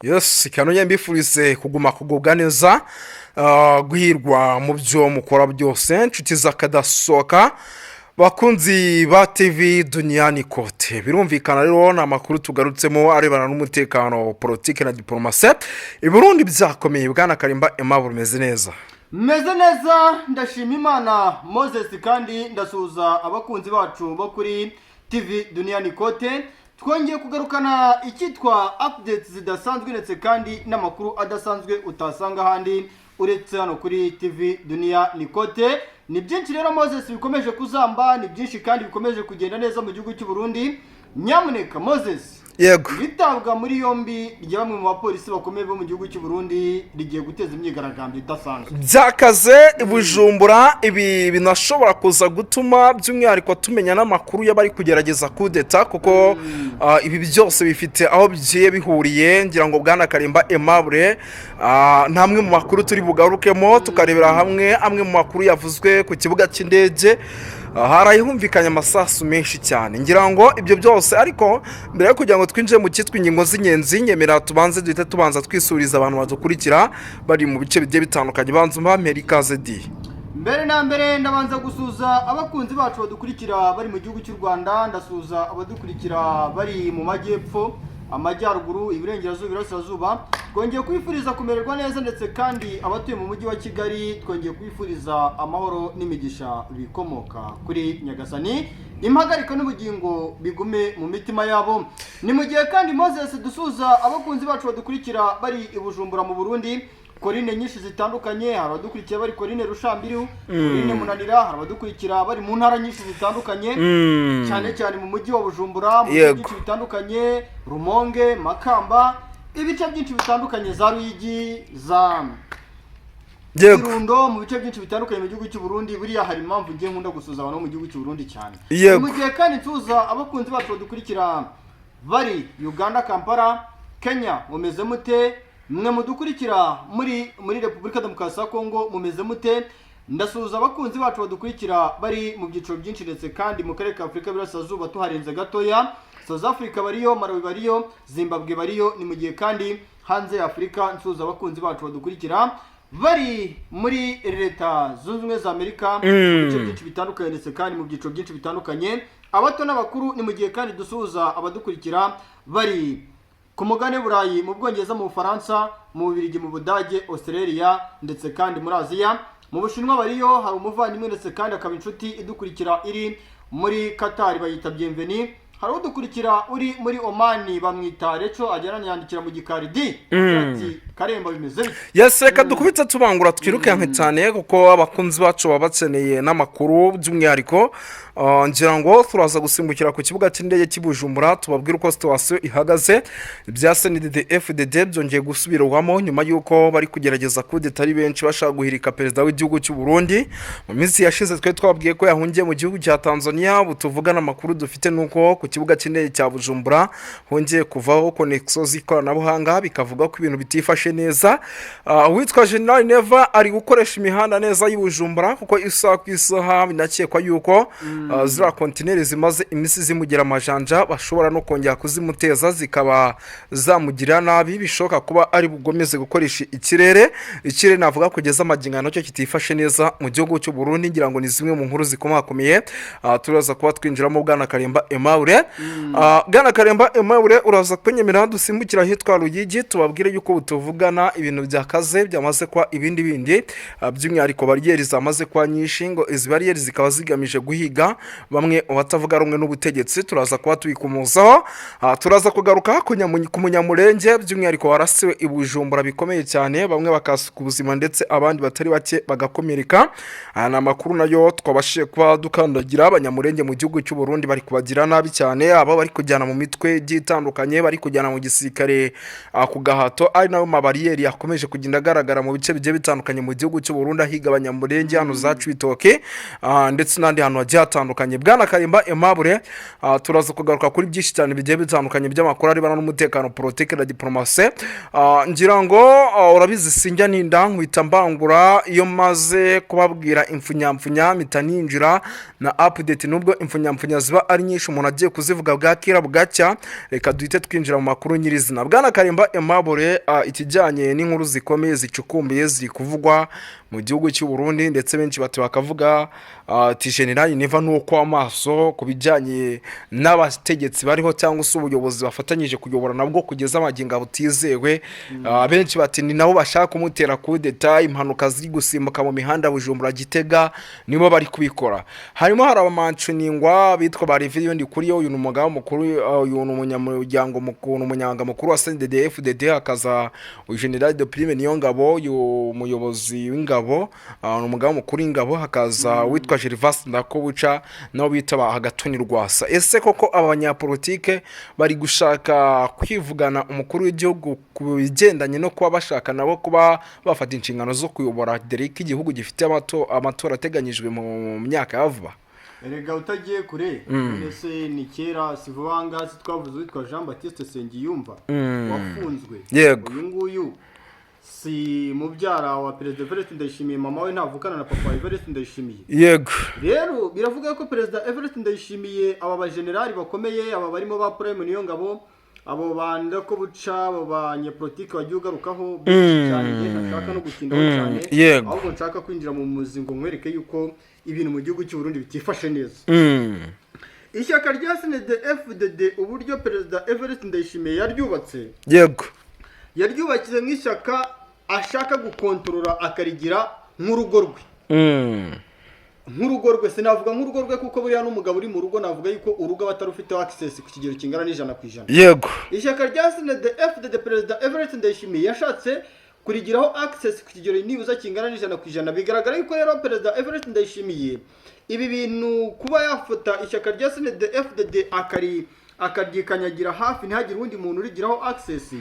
Yes, kano mbifurize kuguma kugubwa neza, guhirwa mu byo mukora byose, inshuti zakadasohoka bakunzi ba TV Duniani Kote. Birumvikana rero na makuru tugarutsemo arebana n'umutekano, politike na diplomasi. I Burundi byakomeye bwana Karimba Aimable meze neza. Meze neza ndashima Imana Moses kandi ndasuza abakunzi bacu bo kuri TV Duniani Kote. Twongeye kugarukana ikitwa updates zidasanzwe ndetse kandi n'amakuru adasanzwe utasanga handi uretse hano kuri TV Duniani Kote. Ni byinshi rero Moses bikomeje kuzamba, ni byinshi kandi bikomeje kugenda neza mu gihugu cy'u Burundi. Nyamuneka Moses, yego, bitabwa muri yombi rya bamwe mu bapolisi bakomeye bo mu gihugu cy'u Burundi rigiye guteza imyigaragambyo idasanzwe. Byakaze Bujumbura, ibi binashobora kuza gutuma by'umwihariko tumenya n'amakuru y'abari kugerageza kudeta, kuko ibi byose bifite aho bigiye bihuriye. Ngira ngo bwana Karimba Aimable, ntamwe mu makuru turi bugarukemo tukarebera hamwe amwe mu makuru yavuzwe ku kibuga cy'indege. Harayihumvikanye amasasu menshi cyane. Ngira ngo ibyo byose, ariko mbere yo kugira ngo twinjire mu cyitwa ingingo z'ingenzi, nyemera tubanze duhita tubanza twisuriza abantu badukurikira bari mu bice bigiye bitandukanye. Banza Amerika ZD. Mbere na mbere ndabanza gusuza abakunzi bacu badukurikira bari mu gihugu cy'u Rwanda, ndasuza abadukurikira bari mu majyepfo, amajyaruguru, iburengerazuba, iburasirazuba. Twongeye kwifuriza kumererwa neza, ndetse kandi abatuye mu mujyi wa Kigali twongeye kwifuriza amahoro n'imigisha bikomoka kuri Nyagasani. Impagarika n'ubugingo bigume mu mitima yabo. Ni mu gihe kandi Moses dusuza abakunzi bacu badukurikira bari i Bujumbura mu Burundi, korine nyinshi zitandukanye. Hari abadukurikira bari korine Rushambiriu, korine Munanira, hari abadukurikira bari mu ntara nyinshi zitandukanye, cyane cyane mu mujyi wa Bujumbura, mu bice byinshi bitandukanye, Rumonge, Makamba, ibice byinshi bitandukanye, za Ruyigi, za Kirundo, mu bice byinshi bitandukanye mu gihugu cy'u Burundi. Buriya hari impamvu ngiye nkunda gusuza abantu mu gihugu cy'u Burundi cyane. Mu gihe kandi tuza abakunzi bacu badukurikira bari Uganda, Kampala, Kenya, mumeze mute? Mwe mudukurikira muri Repubulika Demokarasi ya Kongo, mumeze mute? Ndasuza abakunzi bacu badukurikira bari mu byiciro byinshi, ndetse kandi mu karere ka Afurika y'Iburasirazuba tuharenze gatoya. South Africa bariyo, Malawi bariyo, Zimbabwe bariyo. Ni mu gihe kandi hanze ya Afurika nsuza abakunzi bacu badukurikira bari muri Leta Zunze Ubumwe za Amerika, mu bice byinshi bitandukanye, ndetse kandi mu byiciro byinshi bitandukanye, abato n'abakuru. Ni mu gihe kandi dusuza abadukurikira bari ku mugane Burayi, mu Bwongereza, mu Bufaransa, mu Bubiligi, mu Budage, Australia, ndetse kandi muri Aziya. Mu Bushinwa bariyo, hari umuvandimwe ndetse kandi akaba inshuti idukurikira iri muri Qatar, bayita Bienvenue. Hari udukurikira uri muri Omani, bamwita Recho, ajyana yandikira mu gikari D. Ati Karemba bimeze. Yes, reka dukubita tubangura twirukanke cyane, kuko abakunzi bacu babakeneye n'amakuru by'umwihariko. Ngira ngo turaza gusimbukira ku kibuga cy'indege cy'Ibujumbura tubabwira uko situation ihagaze. Bya CNDD-FDD byongeye gusubirwamo nyuma y'uko bari kugerageza kudeta ari benshi bashaka guhirika perezida w'igihugu cy'u Burundi. Mu minsi yashize twe twabwiye ko yahungiye mu gihugu cya Tanzania. Butuvugana amakuru dufite nuko ku kibuga cy'indege cya Bujumbura hongeye kuvaho connection z'ikoranabuhanga, bikavuga ko ibintu bitifashe neza. Witwa General Neva ari gukoresha imihanda neza y'Ibujumbura, kuko isaha ku isaha binakekwa yuko zira kontineri zimaze imisi zimugera amajanja bashobora no kongera kuzimuteza zikaba zamugira nabi. Bishoka kuba ari bugomeze gukoresha ikirere navuga kugeza amagingano cyo kitifashe neza mu gihugu cy'u Burundi. Ngira ngo ni zimwe mu nkuru zikomakomeye turaza kuba twinjiramo. Bwana Karimba Aimable, Bwana Karimba Aimable, uraza kwenyemera dusimbukira hitwa Ruyigi tubabwire yuko butuvugana ibintu byakaze byamaze kwa ibindi by'umwihariko bariyeri zamaze kwa nyinshi, ngo izi bariyeri zikaba zigamije guhiga bamwe batavuga rumwe n'ubutegetsi. Turaza kuba twikumuzaho, turaza kugaruka ku Munyamurenge by'umwihariko warasiwe i Bujumbura bikomeye cyane, bamwe bakasuka ubuzima ndetse abandi batari bake bagakomereka. Na makuru nayo twabashije kuba dukandagira abanyamurenge mu gihugu cy'u Burundi bari kubagira nabi cyane, aba bari kujyana mu mitwe gitandukanye, bari kujyana mu gisirikare ku gahato. Ari nayo mabariyeri yakomeje kugenda agaragara mu bice bigiye bitandukanye mu gihugu cy'u Burundi, ahiga abanyamurenge hano za Cibitoke ndetse n'andi hantu hagiye hatandukanye. Bwana Karimba Aimable, turaza kugaruka kuri byinshi cyane bigiye bitandukanye by'amakuru aribana n'umutekano, politike na diplomasi. Ngira ngo urabizi sinjya ninda nkwita mbangura iyo maze kubabwira imfunyamfunya mitaninjira na update, nubwo imfunyamfunya ziba ari nyinshi umuntu agiye kuzivuga bwakira bugacya. Reka duhite twinjira mu makuru nyirizina. Bwana Karimba Aimable, ikijyanye n'inkuru zikomeye zicukumbuye ziri kuvugwa mu gihugu cy'u Burundi, ndetse benshi bakavuga ati General Neva nuko amaso ku bijyanye n'abategetsi bariho cyangwa se ubuyobozi bafatanyije kuyobora nabwo kugeza amagingo butizewe. Benshi bati ni nabo bashaka kumutera coup d'etat, impanuka ziri gusimbuka mu mihanda Bujumbura Gitega nibo bari kubikora. Harimo harabamanchuningwa bitwa ba Reveriyo Ndikuriyo, uyu numugabo mukuru, uyu umunyamuryango mukuru, umunyanga mukuru wa CNDD-FDD, akaza uyu General de Prime Niyongabo, uyu muyobozi w'ingabo, umugabo mukuru w'ingabo, hakaza witwa Gervas Ndakobuca nabo bitaba Agatoni Rwasa. Ese koko abanyapolitike bari gushaka kwivugana umukuru w'igihugu ku bigendanye no kuba bashaka nabo kuba bafata inshingano zo kuyobora Derek igihugu gifite amatora ateganyijwe mu myaka ya vuba? Erega utagiye kure, ese ni kera sivanga twavuze witwa Jean Baptiste Sengiyumva wafunzwe. Uyu nguyu si mubyara wa Perezida Evariste Ndayishimiye, mama we ntavukana na papa Evariste Ndayishimiye. Yego. Rero biravuga ko Perezida Evariste Ndayishimiye aba bagenerali bakomeye, aba barimo ba Prime Niyongabo, abo banda ko buca, abo banyepolitike bagiye ugarukaho cyane, ntashaka no gutindaho cyane, ahubwo nshaka kwinjira mu muzingo nkwereke yuko ibintu mu gihugu cy'u Burundi bitifashe neza. Ishyaka rya CNDD-FDD uburyo Perezida Evariste Ndayishimiye yaryubatse, yaryubakiye nk'ishyaka ashaka gukontorora akarigira nk'urugo rwe. Nk'urugo rwe, sinavuga nk'urugo rwe kuko buriya n'umugabo uri mu rugo, navuga yuko urugo batarufite access ku kigero kingana n'100%. Yego. Ishyaka rya CNDD-FDD Perezida Evariste Ndayishimiye yashatse kurigiraho access ku kigero nibuza kingana n'100%. Bigaragara yuko rero Perezida Evariste Ndayishimiye ibi bintu kuba yafata ishyaka rya CNDD-FDD akaryikanyagira hafi ntihagire undi muntu urigiraho access,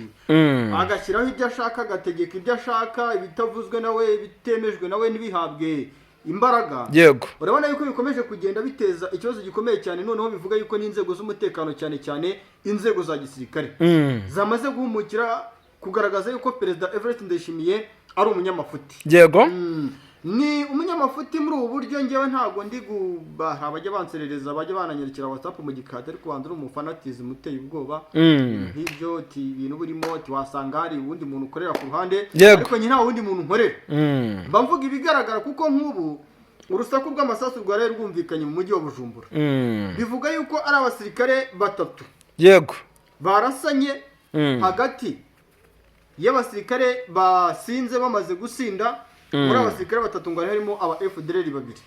agashyiraho ibyo ashaka, agategeka ibyo ashaka, ibitavuzwe nawe, ibitemejwe nawe ntibihabwe imbaraga. Yego. Urabona yuko bikomeje kugenda biteza ikibazo gikomeye cyane, noneho bivuga yuko n'inzego z'umutekano cyane cyane inzego za gisirikare zamaze guhumukira kugaragaza yuko Perezida Evariste Ndayishimiye ari umunyamafuti. Yego. Ni umunyamafuti muri ubu buryo. Ngewe ntago ndi gubaha bajya banserereza, bajya bananyarikira WhatsApp mu gikata, ariko wanze umufanatism uteye ubwoba. Nk'ibyo ibintu burimo wasanga hari uwundi muntu ukorera ku ruhande, ariko nyine nta wundi muntu nkorera. Mvuga ibigaragara kuko nk'ubu urusaku rw'amasasu rwari rwumvikanye mu mujyi wa Bujumbura. Bivuga yuko ari abasirikare batatu. Yego. Barasanye hagati y'abasirikare basinze bamaze gusinda. Muri abasirikare batatu ngo harimo aba FDLR babiri.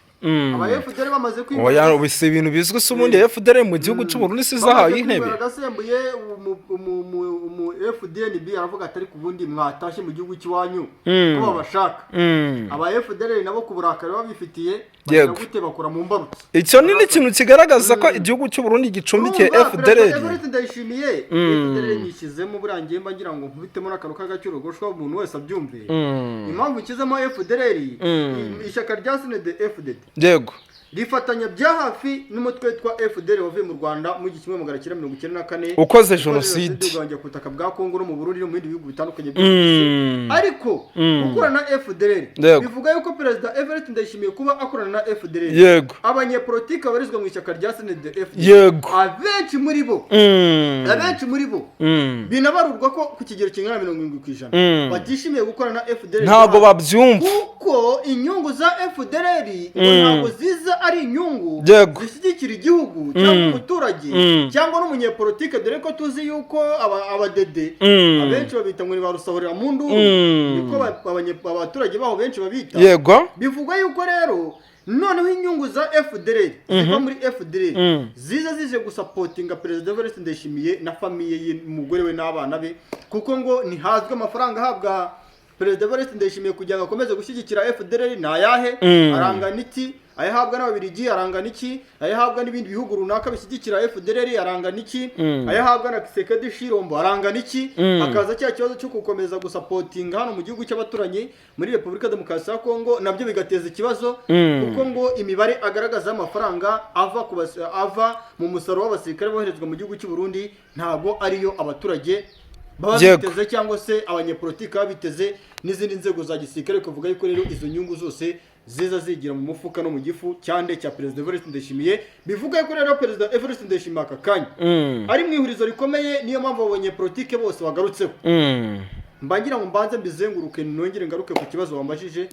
Aba FDLR bamaze kwimura. Oya, ubise ibintu bizwe sumundi FDLR mu gihugu cy'u Burundi sizahaye intebe. Bagasembuye umu FDNB aravuga atari kubundi mwatashye mu gihugu cy'iwanyu ko babashaka. Aba FDLR nabo kuburakare babifitiye gute bakora mu mbarutse. Icyo ni ikintu kigaragaza ko igihugu cy'u Burundi gicumbikiye FDLR. Evariste Ndayishimiye FDLR nyishizemo burangiye mbagira ngo nkubitemo n'akantu k'agaciro goshwa umuntu wese abyumve. Impamvu kizemo FDLR ishyaka rya CNDD-FDD. Yego. Rifatanya bya hafi n'umutwe witwa FDLR wavuye mu Rwanda mu 1994 ukoze jenoside uganje ku butaka bwa Kongo no mu Burundi no mu bindi bihugu bitandukanye. Ariko gukorana na FDLR bivuga yuko Perezida Evariste Ndayishimiye kuba akorana na FDLR. Yego. Abanyepolitike barizwa mu ishyaka rya CNDD-FDD. Yego. Abenshi muri bo binabarurwa ko ku kigero kingana na 70% batishimiye gukorana na FDLR. Ntago babyumva kuko inyungu za FDLR ntago ziza ari inyungu zishyigikira igihugu cyangwa umuturage cyangwa n'umunyepolitike, dore ko tuzi yuko abadede abenshi babita ngo ni barusahurira mu nduru, niko abaturage baho benshi babita. Yego. Bivuga yuko rero noneho inyungu za FDLR ziva muri FDLR ziza zije gusapotinga Perezida Evariste Ndayishimiye na famiye y'umugore we n'abana be, kuko ngo ntihazwe amafaranga ahabwa Perezida Evariste Ndayishimiye kugira ngo akomeze gushyigikira FDLR. Nayahe arangana iki? Ayahabwa n'ababirigi arangana iki? Ayahabwa n'ibindi bihugu runaka bishyigikira FDLR arangana iki? Ayahabwa na Kisekedi Shirombo arangana iki? Akaza cya kibazo cyo gukomeza gusapotinga hano mu gihugu cy'abaturanyi muri Repubulika Demokarasi ya Kongo, nabyo bigateza ikibazo kuko ngo imibare agaragaza amafaranga ava mu musaruro w'abasirikare boherezwa mu gihugu cy'u Burundi ntago ariyo abaturage baba biteze cyangwa se abanyepolitike babiteze n'izindi nzego za gisirikare. Kuvuga yuko rero izo nyungu zose ziza zigira mu mufuka no mu gifu cyande cya Perezida Evariste Ndayishimiye. Bivuga ko rero Perezida Evariste Ndayishimiye aka kanya ari mu ihurizo rikomeye, niyo mpamvu abonye politike bose bagarutseho. Mbagira ngo mbanze mbizenguruke nongere ngaruke ku kibazo wambajije.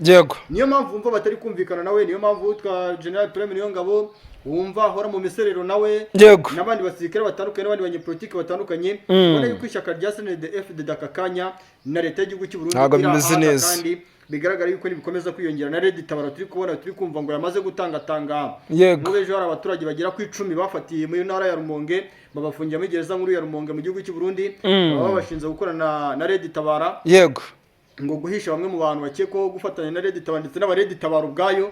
Niyo mpamvu wumva batari kumvikana nawe, niyo mpamvu utwa General Prime Niyongabo wumva hora mu miserero nawe n'abandi basirikare batandukanye n'abandi banyepolitike batandukanye. Ubona yuko ishyaka rya CNDD-FDD aka kanya na leta y'igihugu cy'u Burundi kandi bigaragara yuko nibikomeza kwiyongera na Red Tabara turi kubona turi kumva ngo yamaze gutangatanga. N'ubejo hari abaturage bagera ku 10 bafatiye muri ntara ya Rumonge, babafungiye muri gereza nkuru ya Rumonge mu gihugu cy'u Burundi, baba bashinze gukorana na Red Tabara ngo guhisha bamwe mu bantu bakekwaho gufatanya na Red Tabara ndetse n'aba Red Tabara ubwayo.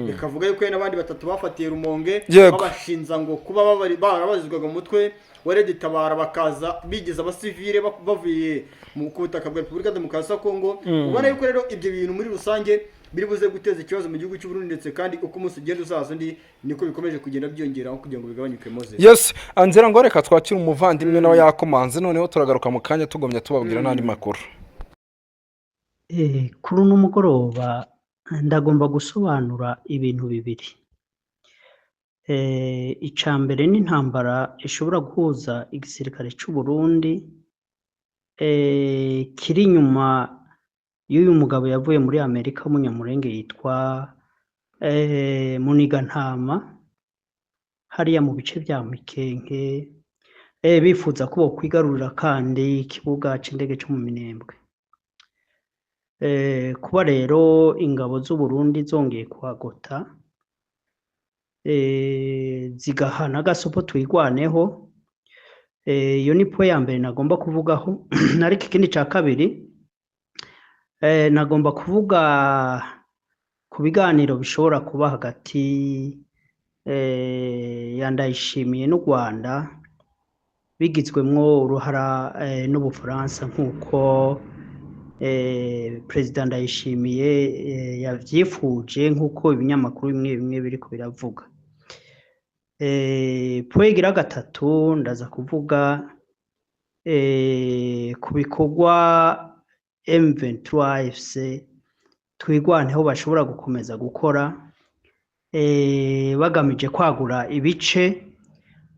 Bikavuga yuko n'abandi batatu bafatiye Rumonge babashinza ngo kuba barabazizwaga mu mutwe wa Red Tabara bakaza bigize abasivile bavuye mu kubutaka bwa Repubulika Demokarasi ya Kongo. Ubona yuko rero ibyo bintu muri rusange biri buze guteza ikibazo mu gihugu cy'u Burundi, ndetse kandi uko umunsi ugenda uzaza niko bikomeje kugenda byongeraho kugira ngo bigabanyuke moze. Anzira ngo reka twakira umuvandimwe nawe yakomanze, noneho turagaruka mu kanya tugomya tubabwira n'andi makuru. Kuri uno mugoroba ndagomba gusobanura ibintu bibiri. Icambere n'intambara ishobora guhuza igisirikare cy'u Burundi kiri nyuma y'uyu mugabo yavuye muri Amerika w'umunyamurenge yitwa Munigantama hariya mu bice bya Mikenke, bifuza ko kwigarurira kandi ikibuga c'indege cyo mu Minembwe. Kuba rero ingabo z'u Burundi zongeye kuhagota zigahana gasopo twigwaneho, iyo ni po ya mbere nagomba kuvugaho. Ariko ikindi ca kabiri nagomba kuvuga ku biganiro bishobora kuba hagati ya Ndayishimiye n'u Rwanda bigizwemwo uruhara n'Ubufaransa nk'uko Perezida Ndayishimiye yavyifuje, nk'uko ibinyamakuru bimwe bimwe biriko biravuga. Pwegira gatatu ndaza kuvuga ku bikorwa M23 FC twigwaneho bashobora gukomeza gukora bagamije kwagura ibice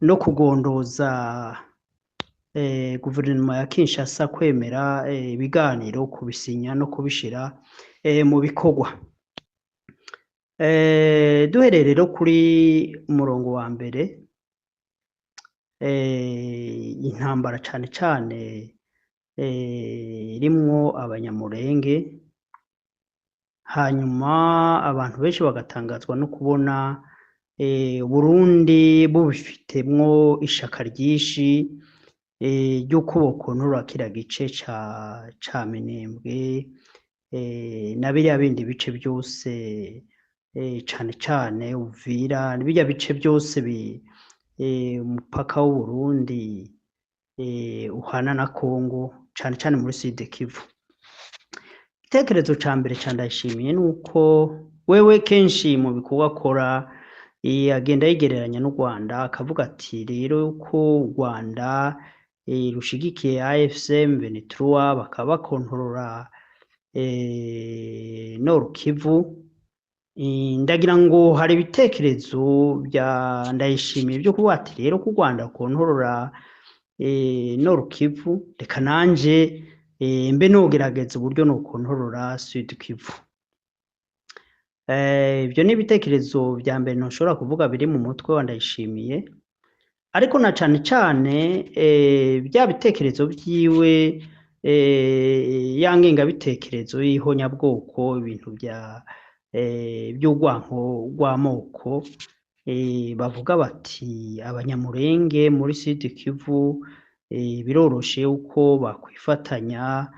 no kugondoza guverinoma ya Kinshasa kwemera ibiganiro, kubisinya no kubishira mu bikorwa. Duhereye rero kuri umurongo wa mbere, intambara cyane cyane irimwo abanyamurenge, hanyuma abantu benshi bagatangazwa no kubona Burundi bubifitemwo ishaka ryinshi ry'uko bokonora kiriya gice ca Minembwe na biriya bindi bice byose, cane cane Uvira, biriya bice byose umupaka w'u Burundi uhana na Kongo, cane cane muri Sud Kivu. Igitekerezo ca mbere ca Ndayishimiye nuko wewe kenshi mu bikorwa akora agenda yigereranya n'u Rwanda, akavuga ati rero ko u Rwanda rushigikiye AFC M23 bakaba bakontorora Nord Kivu. Ndagira ngo hari ibitekerezo bya Ndayishimiye byo kuvuga ati rero ko u Rwanda kontorora Nord Kivu, reka nanje mbe nogerageza uburyo no kontorora Sud Kivu. Ibyo ni ibitekerezo bya mbere ntushobora kuvuga biri mu mutwe wa Ndayishimiye, ariko na cane cane bya bitekerezo byiwe yangenga bitekerezo y'ihonyabwoko, ibintu by'urwanko rw'amoko. Bavuga bati abanyamurenge muri Sud Kivu biroroshe uko bakwifatanya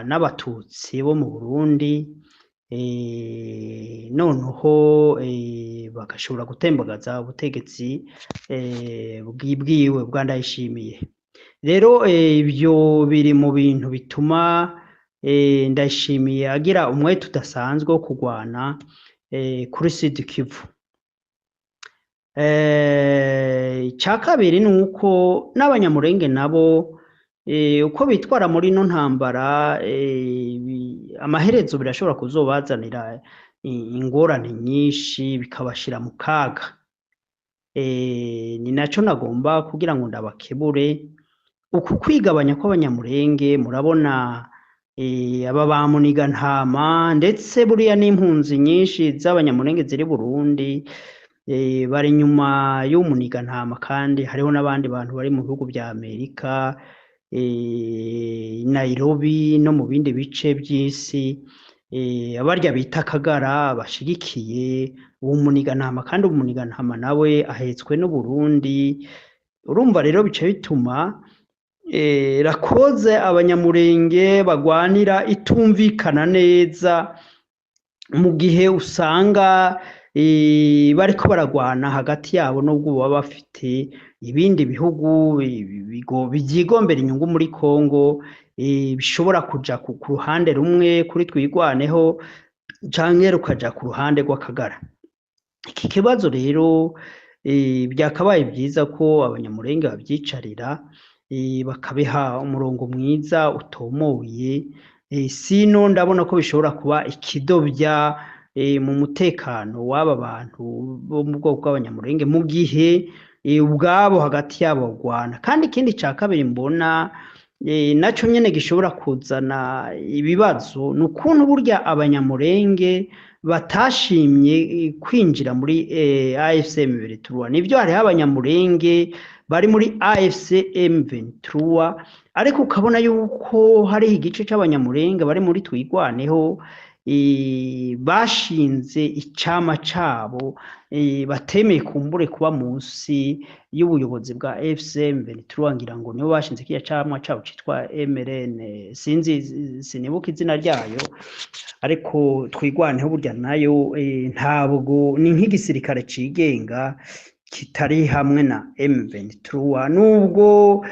n'abatutsi bo mu Burundi, noneho bagashobora gutembagaza ubutegetsi bwiwe bwa Ndayishimiye. Rero ibyo biri mu bintu bituma Ndayishimiye agira umwete udasanzwe wo kurwana kuri Sud Kivu. Icya kabiri ni uko n'abanyamurenge nabo uko bitwara muri ino ntambara amaherezo birashobora kuzobazanira ingorane nyinshi bikabashira mu kaga. Ni naco nagomba kugira ngo ndabakebure uku kwigabanya kw'abanyamurenge. Murabona aba ba Munigantama ndetse buriya n'impunzi nyinshi z'abanyamurenge ziri Burundi bari nyuma y'Umunigantama, kandi hariho n'abandi bantu bari mu bihugu vya Amerika, Nairobi no mu bindi bice by'isi, abarya bita Kagara bashigikiye uwo Munigantama, kandi Umunigantama nawe ahetswe n'Uburundi. Urumva rero bica bituma rakoze abanyamurenge bagwanira itumvikana neza, mu gihe usanga bariko baragwana hagati yabo, nubwo baba bafite ibindi bihugu byigombera inyungu muri Kongo bishobora kuja ku ruhande rumwe kuri twigwaneho canke rukaja ku ruhande rw'Akagara. Iki kibazo rero byakabaye byiza ko abanyamurenge babyicarira bakabiha umurongo mwiza utomoye, sino ndabona ko bishobora kuba ikidobya mu mutekano w'aba bantu bo mu bwoko bw'abanyamurenge, mu gihe ubwabo hagati yabo bagwana. Kandi ikindi ca kabiri mbona naco nyene gishobora kuzana ibibazo, ni ukuntu burya abanyamurenge batashimye kwinjira muri AFC M23. Nivyo hariho abanyamurenge bari muri AFC M23, ariko ukabona yuko hariho igice c'abanyamurenge bari muri twigwaneho bashinze icama cabo, batemeye kumbure kuba munsi y'ubuyobozi bwa AFC M23. Ngira ngo nibo bashinze kiya camwa cabo citwa MRN, sinibuka izina ryayo, ariko twigwaneho burya nayo ntabwo ni nk'igisirikare cigenga kitari hamwe na M23, nubwo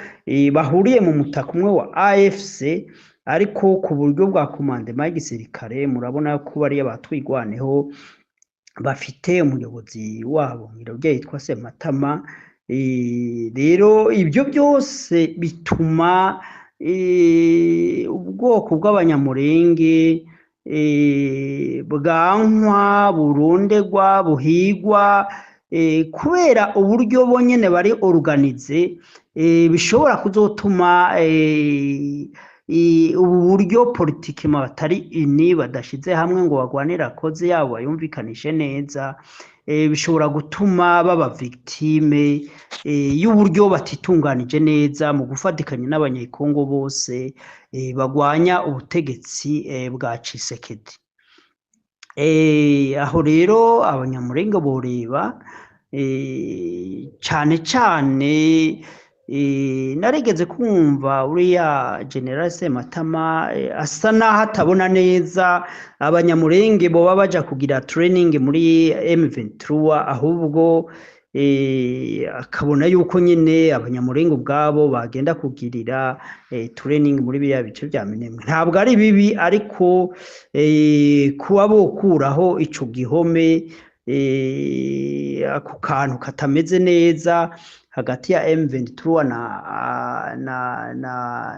bahuriye mu mutaka umwe wa AFC, ariko ku buryo bwa komandema y'igisirikare murabona ko bariya batwigwaneho bafite umuyobozi wabo ngira yitwa Sematama. Rero ibyo byose bituma ubwoko bw'abanyamurenge bwankwa, burondegwa, buhigwa, kubera uburyo bonyene bari organize, bishobora kuzotuma ubu buryo politiki batari ini badashize hamwe ngo bagwanire akoze yabo bayumvikanishe neza, bishobora gutuma baba victime y'uburyo batitunganije neza mu gufatikanya n'abanyekongo bose bagwanya ubutegetsi bwa Tshisekedi. Aho rero abanyamurenge boreba cane cane. Narigeze kumva uriya General Sematama asa naho atabona neza abanyamurenge boba baja kugira training muri M23, ahubwo akabona yuko nyine abanyamurenge ubwabo bagenda kugirira training muri biriya bice bya Minembwe. Ntabwo ari bibi, ariko kuba bokuraho ico gihome, ako kantu katameze neza hagati ya M23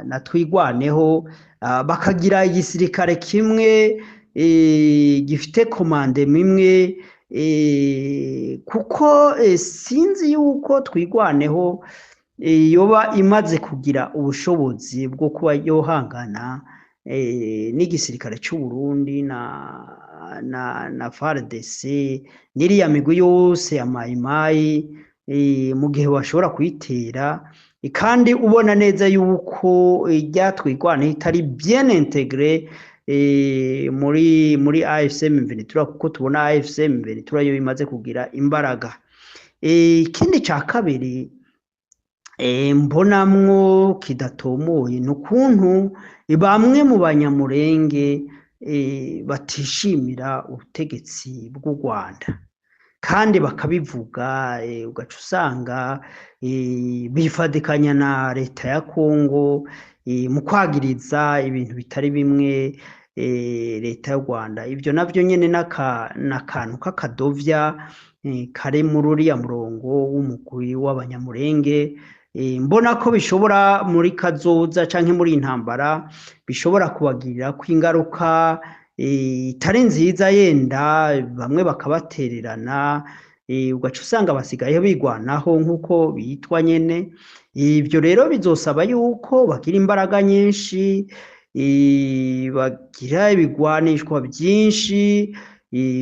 na twigwaneho, bakagira igisirikare kimwe gifite komande imwe, kuko sinzi yuko twigwaneho yoba imaze kugira ubushobozi bwo kuba yohangana n'igisirikare cy'u Burundi na FARDC n'iriya migwi yose ya mayimayi, mu gihe bashobora kuyitera, kandi ubona neza yuko ryatwigwana itari bien integre muri AFC M23, kuko tubona AFC M23 yo imaze kugira imbaraga. Ikindi ca kabiri mbonamwo kidatomoye n'ukuntu bamwe mu banyamurenge batishimira ubutegetsi bw'u Rwanda, kandi bakabivuga, ugaca usanga bifadikanya na leta ya Kongo mu kwagiriza ibintu bitari bimwe leta y'u Rwanda. Ibyo navyo nyene n'akantu k'akadovya kare muri uriya murongo w'umugwi w'abanyamurenge mbona ko bishobora muri kazoza canke muri intambara bishobora kubagirira ko ingaruka itari nziza, yenda bamwe bakabatererana, ugaca usanga basigaye bigwanaho nk'uko bitwa nyene. Ivyo rero bizosaba yuko bagira imbaraga nyinshi, bagira ibigwanishwa vyinshi,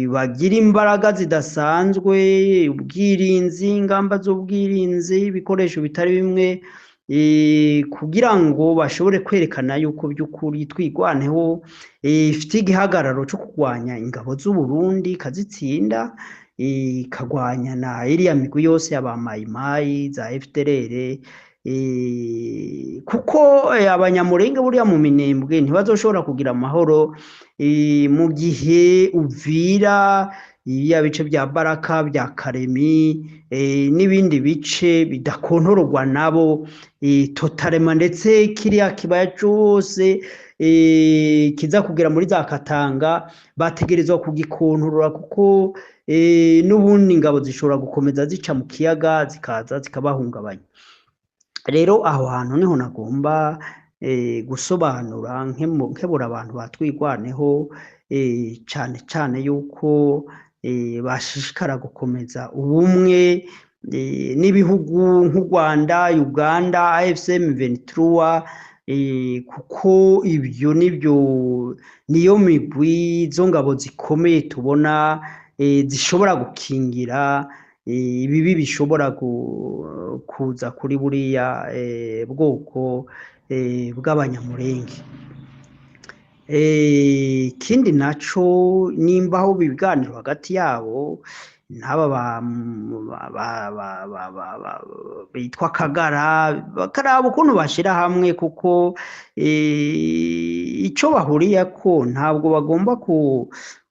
bagira imbaraga zidasanzwe, ubwirinzi, ingamba z'ubwirinzi, ibikoresho bitari bimwe, kugira ngo bashobore kwerekana yuko by'ukuri twigwaneho ifite igihagararo cyo kurwanya ingabo z'u Burundi, ikazitsinda, ikagwanya na iriya migwi yose y'abamayimayi za FDLR, kuko abanyamurenge buriya mu minembwe ntibazoshobora kugira amahoro mu gihe Uvira, iya bice bya Baraka, bya Karemi, n'ibindi bice bidakontororwa nabo totalema, ndetse kiriya kibaya cyose kiza kugera muri za Katanga bategerezwa kugikontorora, kuko n'ubundi ingabo zishobora gukomeza zica mu kiyaga zikaza zikabahungabanya. Rero aho hantu niho nagomba gusobanura nkebura abantu batwigwaneho, cyane cyane yuko bashishikara gukomeza ubumwe n'ibihugu nk'u Rwanda, Uganda, AFCM 23, kuko ibyo niyo migwi zo ngabo zikomeye tubona zishobora gukingira ibibi bishobora kuza kuri buriya bwoko bw'abanyamurenge. Ikindi naco, nimba aho biganiro hagati yabo n'aba bitwa Kagara, bakaraba ukuntu bashira hamwe, kuko ico bahuriyeko ntabwo bagomba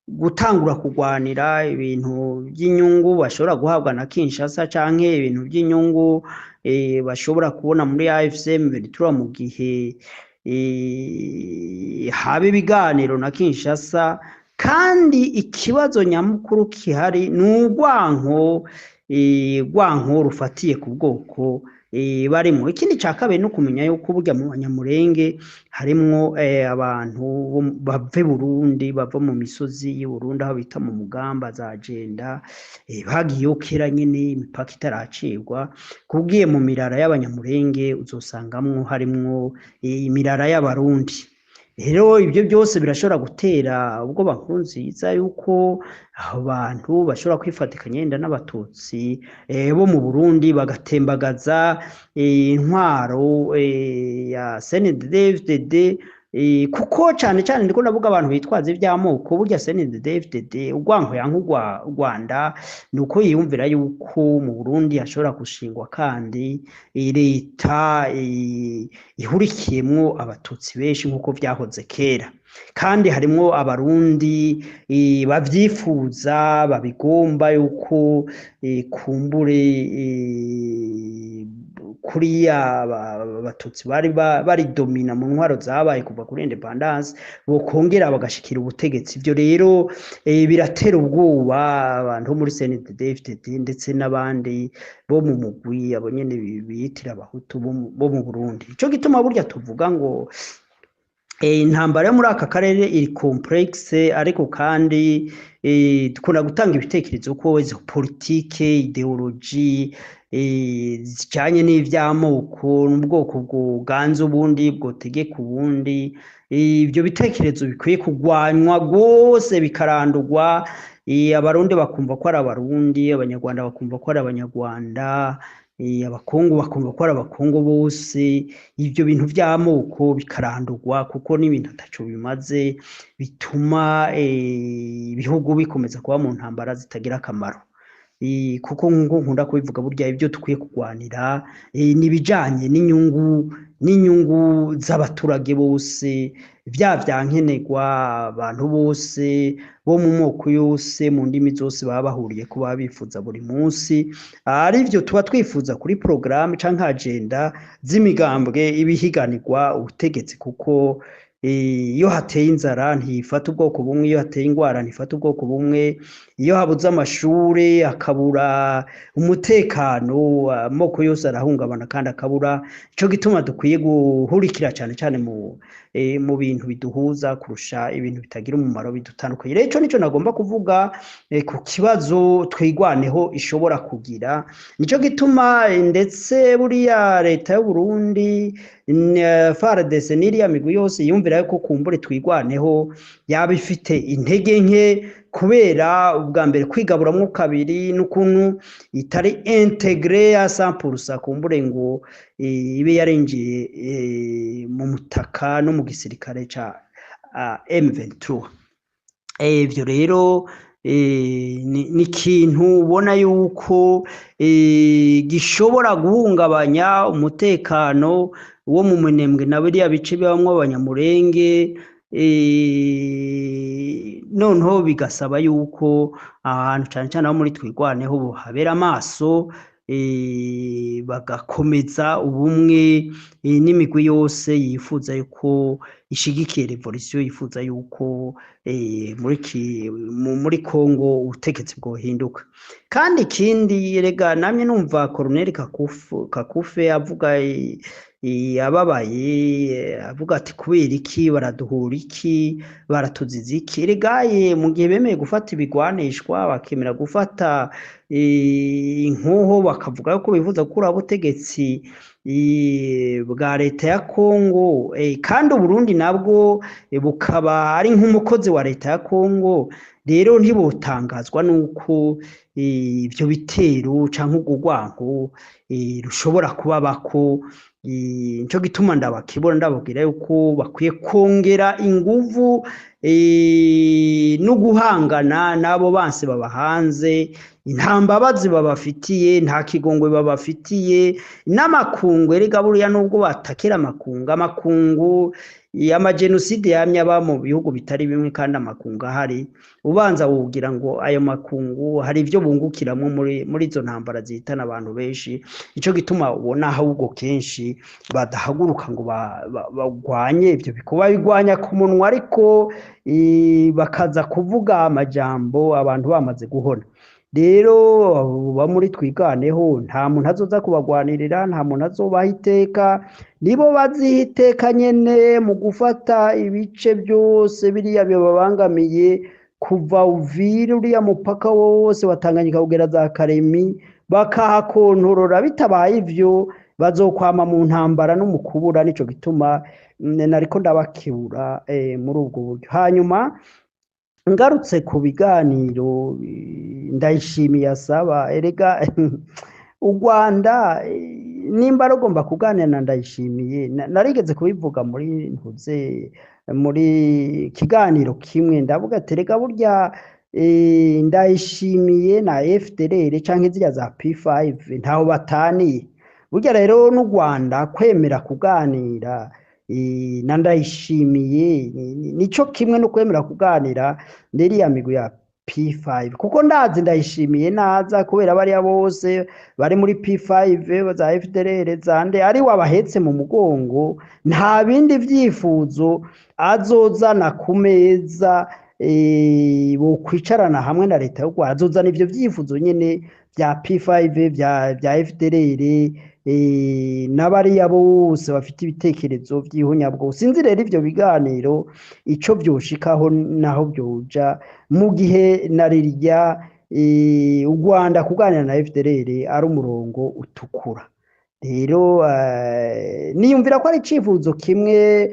gutangura kugwanira ibintu by'inyungu bashobora guhabwa na Kinshasa, canke ibintu by'inyungu bashobora kubona muri AFCM 23 mu gihe haba ibiganiro na Kinshasa. Kandi ikibazo nyamukuru kihari ni urwanko rufatiye ku bwoko barimo. Ikindi ca kabiri no kumenya yuko burya mu banyamurenge harimwo abantu bava Burundi, bava mu misozi y'u Burundi aho bita mu Mugamba, za Jenda, bagiyeyo kera nyene imipaka itaracibwa. Kugiye mu mirara y'abanyamurenge uzosangamwo harimwo imirara y'abarundi. Rero ibyo byose birashobora gutera ubwoba Nkurunziza yuko abo bantu bashobora kwifatikanya yenda n'abatutsi bo mu Burundi bagatembagaza intwaro ya CNDD-FDD, kuko cyane cyane ndiko navuga abantu bitwaza iby'amoko. Burya CNDD-FDD urwanko yanka Rwanda nuko yiyumvira yuko mu Burundi hashobora gushingwa kandi leta ihurikiyemwo abatutsi benshi nk'uko vyahoze kera, kandi harimwo abarundi bavyifuza, babigomba yuko kumbure kuriya abatutsi bari domina mu ntwaro zabaye kuva kuri independence, bokongera bagashikira ubutegetsi. Ivyo rero biratera ubwoba abantu bo muri CNDD-FDD ndetse n'abandi bo mu mugwi abo nyene biyitira abahutu bo mu Burundi. Ico gituma burya tuvuga ngo intambara yo muri aka karere iri complexe, ariko kandi dukunda gutanga ibitekerezo ko izo politike, ideology zijanye n'ivy'amoko n'ubwoko bwoganza ubundi bwotegeka ubundi, ibyo bitekerezo bikwiye kugwanywa rwose bikarandurwa. Abarundi bakumva ko ari abarundi, abanyarwanda bakumva ko ari abanyarwanda, abakongo bakumva ko ari abakongo bose. Ibyo bintu by'amoko bikarandurwa, kuko n'ibintu ataco bimaze, bituma ibihugu bikomeza kuba mu ntambara zitagira akamaro. Kuko ngo nkunda kubivuga, burya ibyo tukwiye kugwanira nibijanye n'inyungu z'abaturage bose, vyankenerwa abantu bose bo mu moko yose, mu ndimi zose baba bahuriye ko baba bifuza buri munsi, arivyo tuba twifuza kuri programme canke agenda z'imigambwe ibihiganirwa ubutegetsi. Kuko iyo hateye inzara ntifata ubwoko bumwe, iyo hateye ingwara ntifata ubwoko bumwe, iyo habuze amashure hakabura umutekano, amoko yose arahungabana kandi akabura. Ico gituma dukwiye guhurikira cane cane mu bintu biduhuza kurusha ibintu bitagira umumaro bidutandukanye. Rero ico nico nagomba kuvuga ku kibazo twigwaneho ishobora kugira. Nico gituma ndetse buriya leta y'u Burundi, FARDC n'iriya migwi yose yumvira yuko kumbure twigwaneho yaba ifite intege nke, kubera ubwa mbere kwigaburamwo kabiri n'ukuntu itari integre ya 100% kumbure ngo ibe yarinjiye mu mutaka no mu gisirikare ca M23. Ivyo rero ni ikintu ubona yuko gishobora guhungabanya umutekano wo mu Minembwe na biriya bice bibamwo Abanyamulenge, noneho bigasaba yuko ahantu cane cane abo muri twigwaneho bohabera amaso, bagakomeza ubumwe n'imigwi yose yifuza yuko ishigikiye revolution, yifuza yuko muri Kongo ubutegetsi bwohinduka. Kandi ikindi rega namye numva Colonel Kakufe avuga yababaye, avuga ati kubera iki baraduhura iki, baratuziza iki. Regaye mu gihe bemeye gufata ibigwanishwa bakemera gufata inkoho, bakavuga ko bifuza gukura ubutegetsi bwa leta ya Kongo, kandi Uburundi nabwo bukaba ari nk'umukozi wa leta ya Kongo. Rero ntibotangazwa nuko ivyo bitero canke urwango rushobora kubabako. Nico gituma ndababwira yuko bakwiye kongera inguvu no guhangana n'abo banse baba hanze, nta mbabazi babafitiye, nta kigongwe babafitiye, n'amakungu erega buriya nubwo batakira amakungu amagenocide yamye aba mu bihugu bitari bimwe kandi amakungu ahari, ubanza wogira ngo ayo makungu hari ivyo bungukiramwo muri izo ntambara zihitana abantu benshi. Nico gituma ubona ahubwo kenshi badahaguruka ngo bagwanye ivyo bikuba bigwanya ku munwa, ariko bakaza kuvuga amajambo abantu bamaze guhona. Rero ba muri twigwaneho nta muntu azoza kubagwanirira, nta muntu azobaha iteka, nibo baziha iteka nyene mu gufata ibice byose biriya bibabangamiye, kuva Uvira uriya mupaka wose wa Tanganyika kugera za Karemi, bakahakontorora. Bitabaye ivyo bazokwama mu ntambara no mu kubura. Nico gituma nariko ndabakebura muri ubwo buryo. Hanyuma ngarutse ku biganiro, Ndayishimiye asaba, erega u Rwanda nimba rugomba kuganira na Ndayishimiye, narigeze kubivuga muri kiganiro kimwe, ndavuga ati rega burya Ndayishimiye na FDLR canke ziriya za P5 ntaho bataniye. Burya rero n'u Rwanda kwemera kuganira na Ndayishimiye nico kimwe no kwemera kuganira nderiya migwi ya P5, kuko ndazi Ndayishimiye naza kubera bariya bose bari muri P5 za FDLR zande ari wabahetse mu mugongo, nta bindi vyifuzo azozana ku meza bo kwicarana hamwe na leta y'u Rwanda. Azozana ivyo vyifuzo nyene vya P5 vya FDLR n'abariya bose bafite ibitekerezo vy'ihunyabwo. Sinzi rero ivyo biganiro ico vyoshikaho naho vyoja, mu gihe narirya u Rwanda kuganira na FDLR ari umurongo utukura. Rero niyumvira ko ari icifuzo kimwe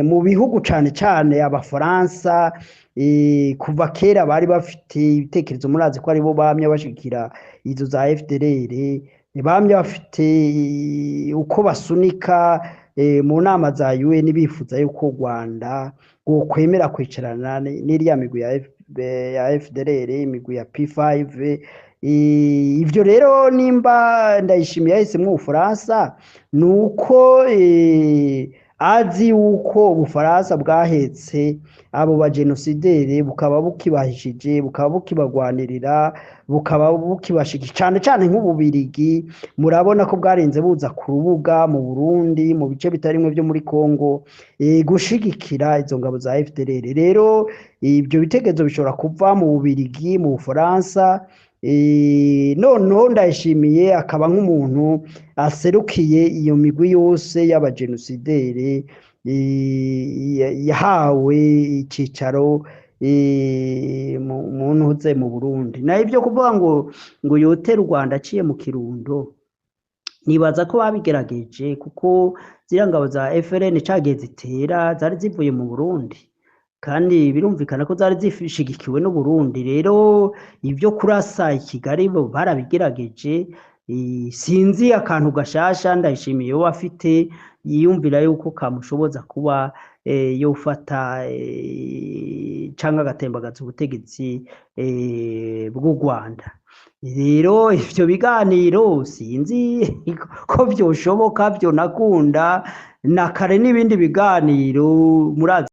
mu bihugu cane cane Abafaransa kuva kera bari bafite ibitekerezo. Murazi ko aribo bamye bashikira izo za FDLR, bamye bafite uko basunika mu nama za UN bifuza yuko u Rwanda kwemera kwicarana n'iriya migwi ya FDLR, imigwi ya P5. Ivyo rero nimba Ndayishimiye yahisemwo Ubufaransa, nuko azi yuko Ubufaransa bwahetse abo bajenosideri bukaba bukibahishije bukaba bukibagwanirira bukaba bukibashigikira cyane cyane nk'Ububirigi murabona ko bwarenze buza ku rubuga mu Burundi mu bice bitarimwe byo muri Kongo gushigikira izo ngabo za FDLR. Rero ibyo bitekerezo bishobora kuva mu Bubirigi mu Bufaransa. Noneho Ndayishimiye akaba nk'umuntu aserukiye iyo migwi yose y'abajenosideri yahawe icicaro mu ntuze mu Burundi. Na ibyo kuvuga ngo yote Rwanda aciye mu Kirundo nibaza ko babigerageje kuko ziriya ngabo za FRN cagiye zitera zari zivuye mu Burundi kandi birumvikana ko zari zishigikiwe n'u Burundi. Rero ibyo kurasa i Kigali bo barabigerageje. Sinzi akantu gashasha Ndayishimiye we afite yiyumvira yuko kamushoboza kuba yofata canke agatembagaza ubutegetsi bw'u Rwanda. Rero ivyo biganiro sinzi ko vyoshoboka, vyo nakunda na kare n'ibindi biganiro murazi